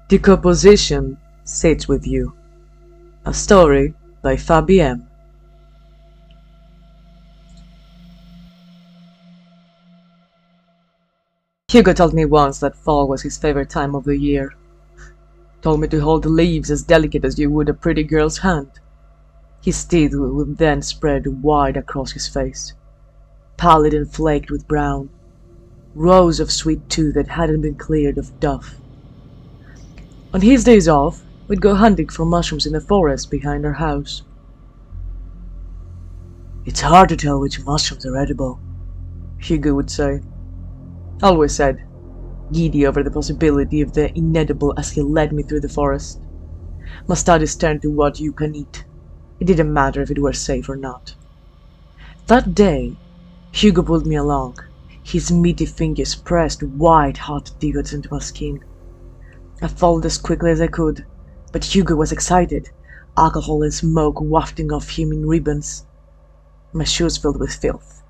Decomposition sits with you. A story by Fabien. Hugo told me once that fall was his favorite time of the year. Told me to hold the leaves as delicate as you would a pretty girl's hand. His teeth would then spread wide across his face, pallid and flaked with brown, rows of sweet tooth that hadn't been cleared of duff. On his days off, we'd go hunting for mushrooms in the forest behind our house. "It's hard to tell which mushrooms are edible," Hugo would say. Always said, giddy over the possibility of the inedible as he led me through the forest. My studies turned to what you can eat. It didn't matter if it were safe or not. That day, Hugo pulled me along, his meaty fingers pressed white hot divots into my skin. I followed as quickly as I could, but Hugo was excited, alcohol and smoke wafting off him in ribbons. My shoes filled with filth.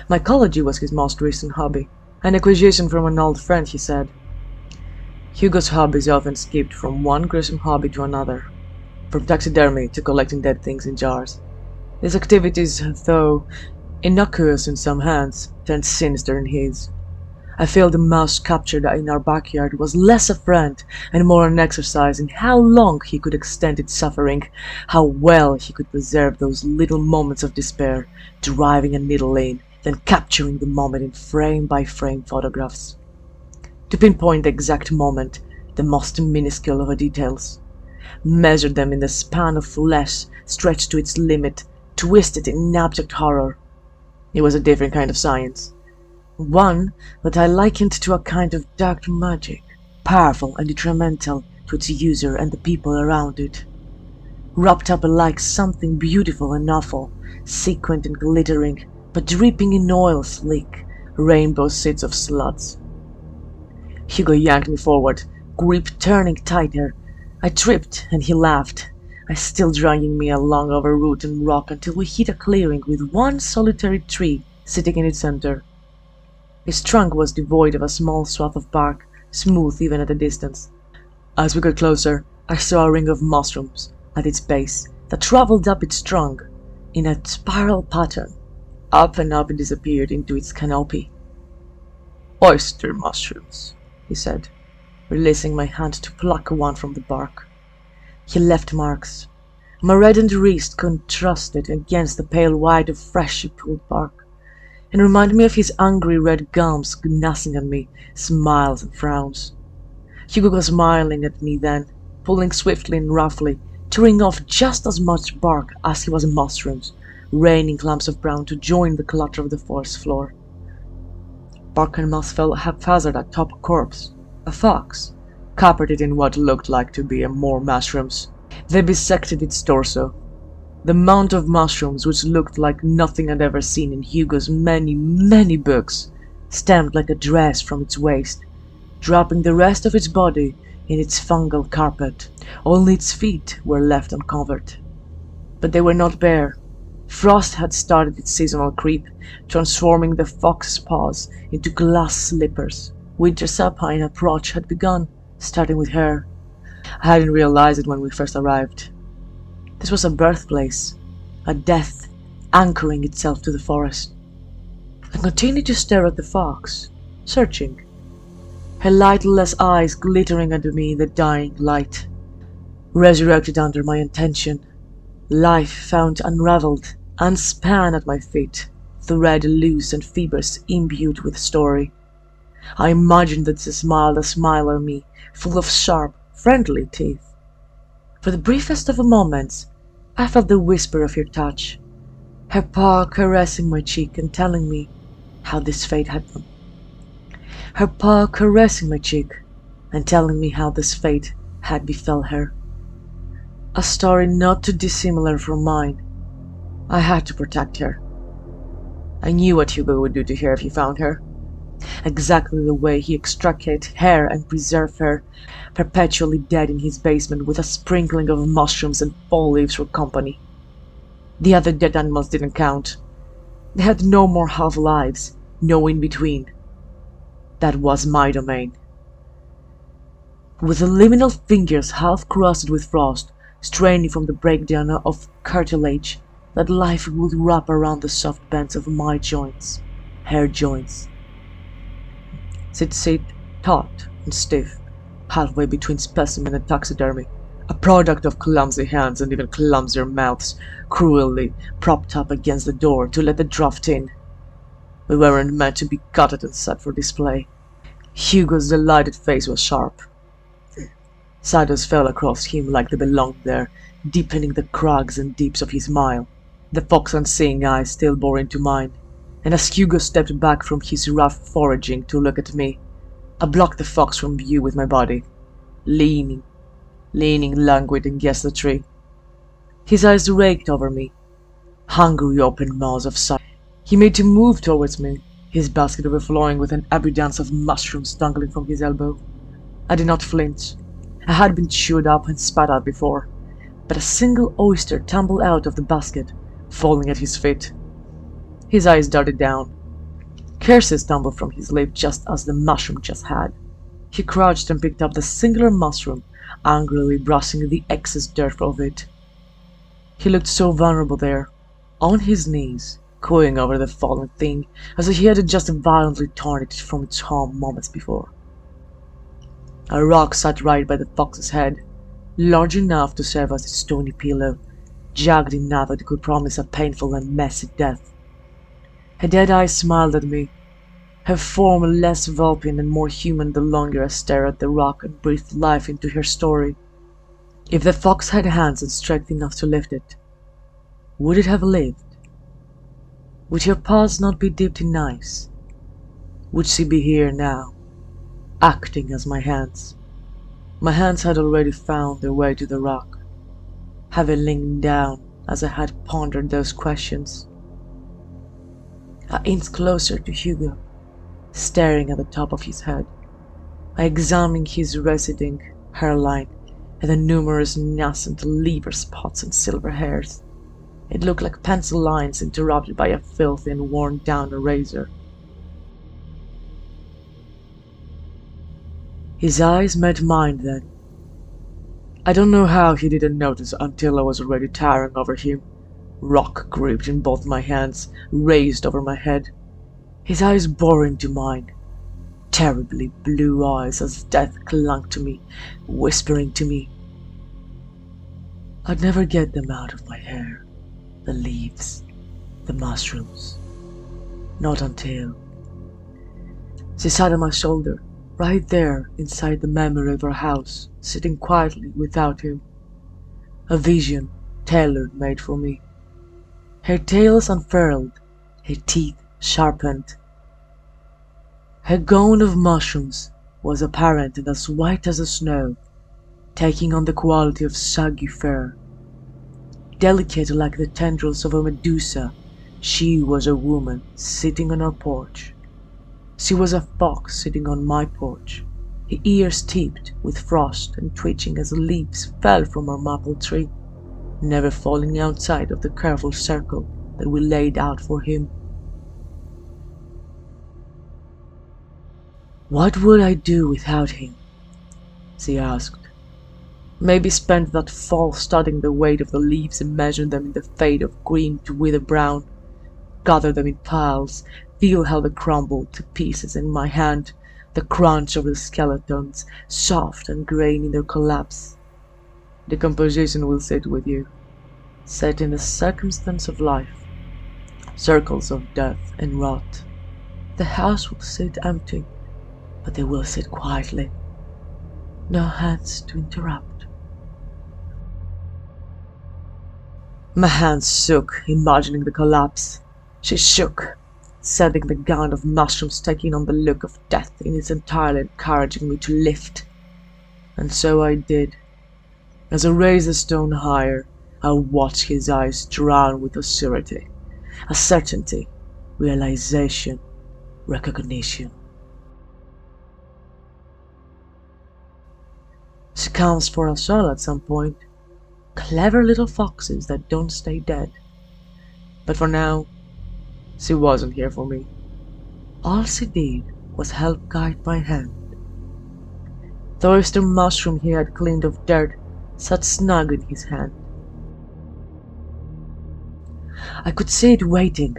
Mycology was his most recent hobby, an acquisition from an old friend, he said. Hugo's hobbies often skipped from one gruesome hobby to another, from taxidermy to collecting dead things in jars. These activities, though innocuous in some hands, turned sinister in his. I feel the mouse captured in our backyard was less a friend and more an exercise in how long he could extend its suffering, how well he could preserve those little moments of despair, driving a needle in, then capturing the moment in frame-by-frame photographs. To pinpoint the exact moment, the most minuscule of the details. Measure them in the span of flesh stretched to its limit, twisted in abject horror. It was a different kind of science. One that I likened to a kind of dark magic, powerful and detrimental to its user and the people around it. Wrapped up like something beautiful and awful, sequined and glittering, but dripping in oil slick, rainbow seeds of sluts. Hugo yanked me forward, grip turning tighter. I tripped and he laughed, still dragging me along over root and rock until we hit a clearing with one solitary tree sitting in its center. His trunk was devoid of a small swath of bark, smooth even at a distance. As we got closer, I saw a ring of mushrooms at its base that traveled up its trunk in a spiral pattern. Up and up it disappeared into its canopy. "Oyster mushrooms," he said, releasing my hand to pluck one from the bark. He left marks. My reddened wrist contrasted against the pale white of freshly pulled bark, and reminded me of his angry red gums gnashing at me, smiles and frowns. Hugo was smiling at me then, pulling swiftly and roughly, tearing off just as much bark as he was mushrooms, raining clumps of brown to join the clutter of the forest floor. Bark and moss fell haphazard atop a corpse, a fox, carpeted in what looked like to be more mushrooms. They bisected its torso. The mound of mushrooms, which looked like nothing I'd ever seen in Hugo's many, many books, stemmed like a dress from its waist, dropping the rest of its body in its fungal carpet. Only its feet were left uncovered. But they were not bare. Frost had started its seasonal creep, transforming the fox's paws into glass slippers. Winter's supine approach had begun, starting with her. I hadn't realized it when we first arrived. This was a birthplace, a death anchoring itself to the forest. I continued to stare at the fox, searching, her lightless eyes glittering under me in the dying light. Resurrected under my intention, life found unraveled, unspan at my feet, thread loose and fibers imbued with story. I imagined that she smiled a smile at me, full of sharp, friendly teeth. For the briefest of moments, I felt the whisper of her touch, her paw caressing my cheek and telling me how this fate had come. Her paw caressing my cheek and telling me how this fate had befell her. A story not too dissimilar from mine. I had to protect her. I knew what Hugo would do to her if he found her. Exactly the way he extricate her and preserve her, perpetually dead in his basement with a sprinkling of mushrooms and fall leaves for company. The other dead animals didn't count. They had no more half-lives, no in-between. That was my domain. with the liminal fingers half crusted with frost, straining from the breakdown of cartilage that life would wrap around the soft bands of my joints, hair joints. Sit, taut and stiff, halfway between specimen and taxidermy, a product of clumsy hands and even clumsier mouths, cruelly propped up against the door to let the draft in. We weren't meant to be gutted and set for display. Hugo's delighted face was sharp. Shadows fell across him like they belonged there, deepening the crags and deeps of his smile. The fox unseeing eyes still bore into mine, and as Hugo stepped back from his rough foraging to look at me, I blocked the fox from view with my body, leaning languid against the tree. His eyes raked over me, hungry open maws of sight. He made to move towards me, his basket overflowing with an abundance of mushrooms dangling from his elbow. I did not flinch. I had been chewed up and spat out before, but a single oyster tumbled out of the basket, falling at his feet. His eyes darted down. Curses tumbled from his lips just as the mushroom just had. He crouched and picked up the singular mushroom, angrily brushing the excess dirt of it. He looked so vulnerable there, on his knees, cooing over the fallen thing, as if he had just violently torn it from its home moments before. A rock sat right by the fox's head, large enough to serve as its stony pillow, jagged enough that it could promise a painful and messy death. Her dead eyes smiled at me, her form less vulpine and more human the longer I stared at the rock and breathed life into her story. If the fox had hands and strength enough to lift it, would it have lived? Would her paws not be dipped in ice? Would she be here now, acting as my hands? My hands had already found their way to the rock, having leaned down as I had pondered those questions. I inched closer to Hugo, staring at the top of his head. I examined his receding hairline and the numerous nascent liver spots and silver hairs. It looked like pencil lines interrupted by a filthy and worn-down eraser. His eyes met mine then. I don't know how he didn't notice until I was already towering over him, rock gripped in both my hands, raised over my head. His eyes bore into mine, terribly blue eyes as death clung to me, whispering to me. I'd never get them out of my hair, the leaves, the mushrooms. Not until... She sat on my shoulder, right there inside the memory of our house, sitting quietly without him. A vision tailor-made for me. Her tails unfurled, her teeth sharpened. Her gown of mushrooms was apparent and as white as the snow, taking on the quality of soggy fur. Delicate like the tendrils of a Medusa, she was a woman sitting on our porch. She was a fox sitting on my porch, her ears tipped with frost and twitching as the leaves fell from our maple tree, never falling outside of the careful circle that we laid out for him. What would I do without him? She asked. Maybe spend that fall studying the weight of the leaves and measure them in the fade of green to wither brown, gather them in piles, feel how they crumble to pieces in my hand, the crunch of the skeletons, soft and grainy in their collapse. Decomposition will sit with you, set in the circumstance of life, circles of death and rot. The house will sit empty, but they will sit quietly. No hands to interrupt. My hands shook, imagining the collapse. She shook, sending the gown of mushrooms taking on the look of death in its entirely, encouraging me to lift. And so I did. As I raised the stone higher, I watched his eyes drown with a certainty, realization, recognition. She comes for us all at some point. Clever little foxes that don't stay dead. But for now, she wasn't here for me. All she did was help guide my hand. The oyster mushroom he had cleaned of dirt sat snug in his hand. I could see it waiting,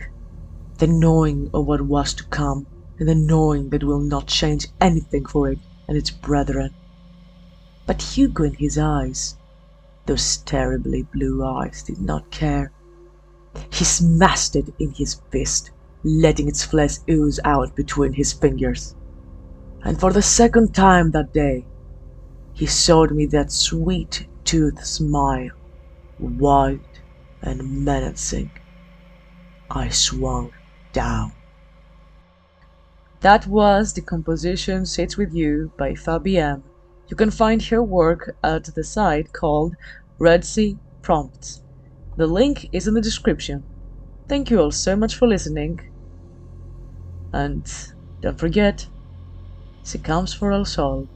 the knowing of what was to come, and the knowing that will not change anything for it and its brethren. But Hugo in his eyes, those terribly blue eyes, did not care. He smashed it in his fist, letting its flesh ooze out between his fingers. And for the second time that day, he showed me that sweet-toothed smile, wide and menacing. I swung down. That was Decomposition Sits With You by Fabienne. You can find her work at the site called Red Sea Prompts. The link is in the description. Thank you all so much for listening. And don't forget, she comes for us all.